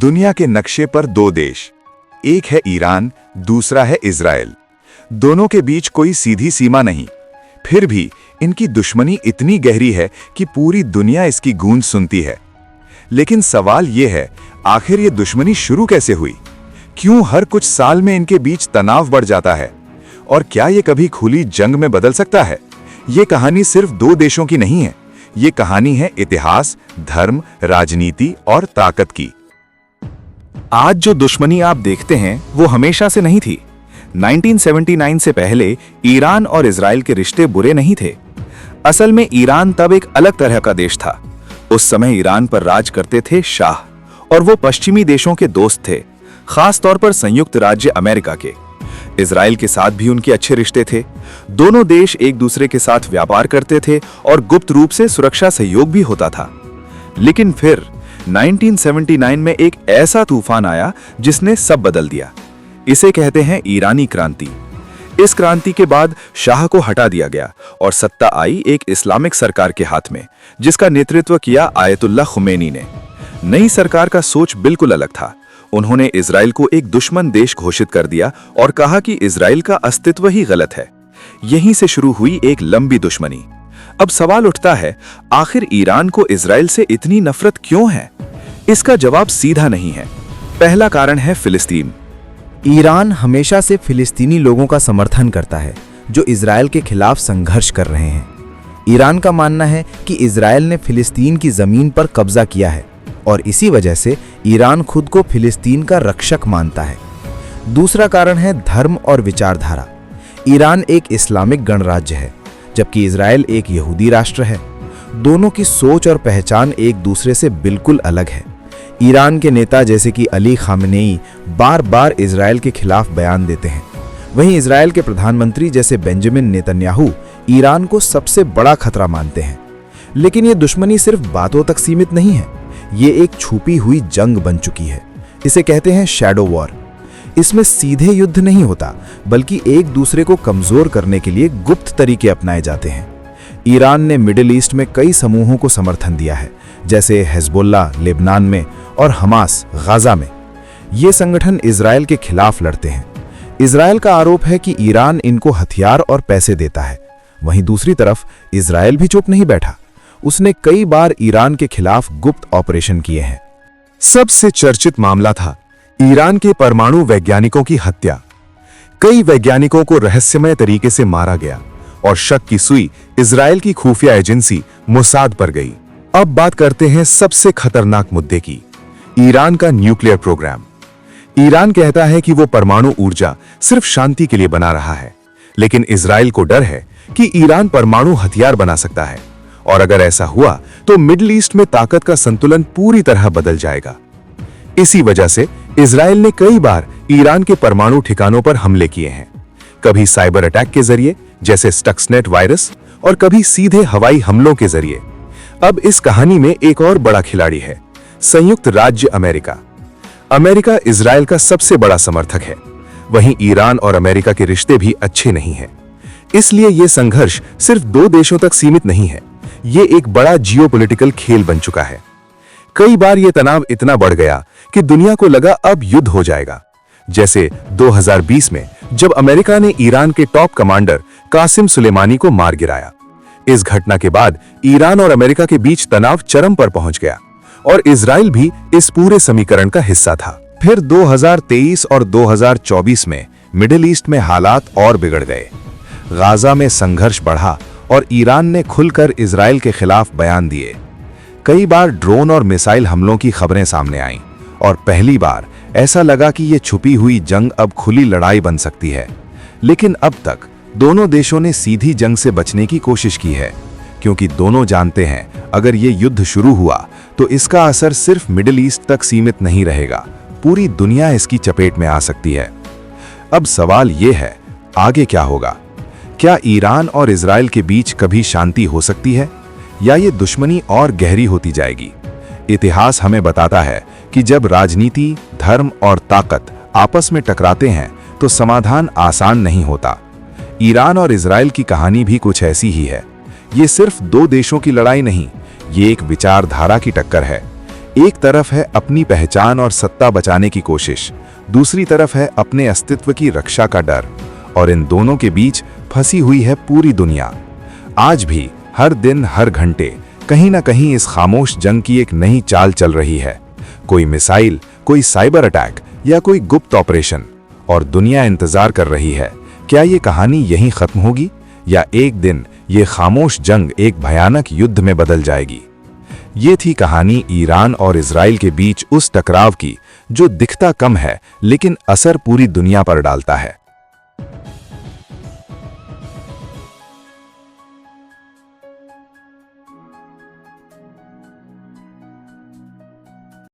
दुनिया के नक्शे पर दो देश, एक है ईरान, दूसरा है इजराइल। दोनों के बीच कोई सीधी सीमा नहीं, फिर भी इनकी दुश्मनी इतनी गहरी है कि पूरी दुनिया इसकी गूंज सुनती है। लेकिन सवाल यह है, आखिर ये दुश्मनी शुरू कैसे हुई? क्यों हर कुछ साल में इनके बीच तनाव बढ़ जाता है? और क्या ये कभी खुली जंग में बदल सकता है? ये कहानी सिर्फ दो देशों की नहीं है, ये कहानी है इतिहास, धर्म, राजनीति और ताकत की। आज जो दुश्मनी आप देखते हैं वो हमेशा से नहीं थी। 1979 से पहले ईरान और इजराइल के रिश्ते बुरे नहीं थे। असल में ईरान तब एक अलग तरह का देश था। उस समय ईरान पर राज करते थे शाह और वो पश्चिमी देशों के दोस्त थे, खास तौर पर संयुक्त राज्य अमेरिका के। इजराइल के साथ भी उनके अच्छे रिश्ते थे। दोनों देश एक दूसरे के साथ व्यापार करते थे और गुप्त रूप से सुरक्षा सहयोग भी होता था। लेकिन फिर 1979 में एक ऐसा तूफान आया जिसने सब बदल दिया। इसे कहते हैं ईरानी क्रांति। इस क्रांति के बाद शाह को हटा दिया गया और सत्ता आई एक इस्लामिक सरकार के हाथ में, जिसका नेतृत्व किया आयतुल्लाह खुमैनी ने। नई सरकार का सोच बिल्कुल अलग था। उन्होंने इजराइल को एक दुश्मन देश घोषित कर दिया और कहा कि इजराइल का अस्तित्व ही गलत है। यहीं से शुरू हुई एक लंबी दुश्मनी। अब सवाल उठता है, आखिर ईरान को इजराइल से इतनी नफरत क्यों है? इसका जवाब सीधा नहीं है। पहला कारण है फिलिस्तीन। ईरान हमेशा से फिलिस्तीनी लोगों का समर्थन करता है जो इजराइल के खिलाफ संघर्ष कर रहे हैं। ईरान का मानना है कि इजराइल ने फिलिस्तीन की जमीन पर कब्जा किया है और इसी वजह से ईरान खुद को फिलिस्तीन का रक्षक मानता है। दूसरा कारण है धर्म और विचारधारा। ईरान एक इस्लामिक गणराज्य है जबकि इजराइल एक यहूदी राष्ट्र है। दोनों की सोच और पहचान एक दूसरे से बिल्कुल अलग है। ईरान के नेता जैसे कि अली खामेनेई बार बार इजराइल के खिलाफ बयान देते हैं। वहीं इजराइल के प्रधानमंत्री जैसे बेंजामिन नेतन्याहू ईरान को सबसे बड़ा खतरा मानते हैं। लेकिन ये दुश्मनी सिर्फ बातों तक सीमित नहीं है, ये एक छुपी हुई जंग बन चुकी है। इसे कहते हैं शैडो वॉर। इसमें सीधे युद्ध नहीं होता, बल्कि एक दूसरे को कमजोर करने के लिए गुप्त तरीके अपनाए जाते हैं। ईरान ने मिडिल ईस्ट में कई समूहों को समर्थन दिया है, जैसे हिजबुल्लाह लेबनान में और हमास गाजा में। ये संगठन इजराइल के खिलाफ लड़ते हैं। इजराइल का आरोप है कि ईरान इनको हथियार और पैसे देता है। वहीं दूसरी तरफ इजराइल भी चुप नहीं बैठा। उसने कई बार ईरान के खिलाफ गुप्त ऑपरेशन किए हैं। सबसे चर्चित मामला था ईरान के परमाणु वैज्ञानिकों की हत्या। कई वैज्ञानिकों को रहस्यमय तरीके से मारा गया और शक की सुई इजराइल की खुफिया एजेंसी मोसाद पर गई। अब बात करते हैं सबसे खतरनाक मुद्दे की, ईरान का न्यूक्लियर प्रोग्राम। ईरान कहता है कि वो परमाणु ऊर्जा सिर्फ शांति के लिए बना रहा है, लेकिन इजराइल को डर है कि ईरान परमाणु हथियार बना सकता है और अगर ऐसा हुआ तो मिडिल ईस्ट में ताकत का संतुलन पूरी तरह बदल जाएगा। इसी वजह से इजराइल ने कई बार ईरान के परमाणु ठिकानों पर हमले किए हैं, कभी साइबर अटैक के जरिए जैसे स्टक्सनेट वायरस और कभी सीधे हवाई हमलों के जरिए। अब इस कहानी में एक और बड़ा खिलाड़ी है, संयुक्त राज्य अमेरिका। अमेरिका इजराइल का सबसे बड़ा समर्थक है। वहीं ईरान और अमेरिका के रिश्ते भी अच्छे नहीं हैं। इसलिए यह संघर्ष सिर्फ दो देशों तक सीमित नहीं है, ये एक बड़ा जियोपॉलिटिकल खेल बन चुका है। कई बार यह तनाव इतना बढ़ गया कि दुनिया को लगा अब युद्ध हो जाएगा, जैसे 2020 में जब अमेरिका ने ईरान के टॉप कमांडर कासिम सुलेमानी को मार गिराया। इस घटना के बाद ईरान और अमेरिका के बीच तनाव चरम पर पहुंच गया और इजराइल भी इस पूरे समीकरण का हिस्सा था। फिर 2023 और 2024 में मिडिल ईस्ट में हालात और बिगड़ गए। गाजा में संघर्ष बढ़ा और ईरान ने खुलकर इजराइल के खिलाफ बयान दिए। कई बार ड्रोन और मिसाइल हमलों की खबरें सामने आईं और पहली बार ऐसा लगा कि ये छुपी हुई जंग अब खुली लड़ाई बन सकती है। लेकिन अब तक दोनों देशों ने सीधी जंग से बचने की कोशिश की है, क्योंकि दोनों जानते हैं अगर ये युद्ध शुरू हुआ तो इसका असर सिर्फ मिडिल ईस्ट तक सीमित नहीं रहेगा, पूरी दुनिया इसकी चपेट में आ सकती है। अब सवाल ये है, आगे क्या होगा? क्या ईरान और इजराइल के बीच कभी शांति हो सकती है या ये दुश्मनी और गहरी होती जाएगी? इतिहास हमें बताता है कि जब राजनीति, धर्म और ताकत आपस में टकराते हैं तो समाधान आसान नहीं होता। ईरान और इजराइल की कहानी भी कुछ ऐसी ही है। ये सिर्फ दो देशों की लड़ाई नहीं, ये एक विचारधारा की टक्कर है। एक तरफ है अपनी पहचान और सत्ता बचाने की कोशिश, दूसरी तरफ है अपने अस्तित्व की रक्षा का डर, और इन दोनों के बीच फंसी हुई है पूरी दुनिया। आज भी हर दिन हर घंटे कहीं ना कहीं इस खामोश जंग की एक नई चाल चल रही है। कोई मिसाइल, कोई साइबर अटैक या कोई गुप्त ऑपरेशन, और दुनिया इंतजार कर रही है क्या ये कहानी यहीं खत्म होगी या एक दिन ये खामोश जंग एक भयानक युद्ध में बदल जाएगी। ये थी कहानी ईरान और इजराइल के बीच उस टकराव की जो दिखता कम है लेकिन असर पूरी दुनिया पर डालता है।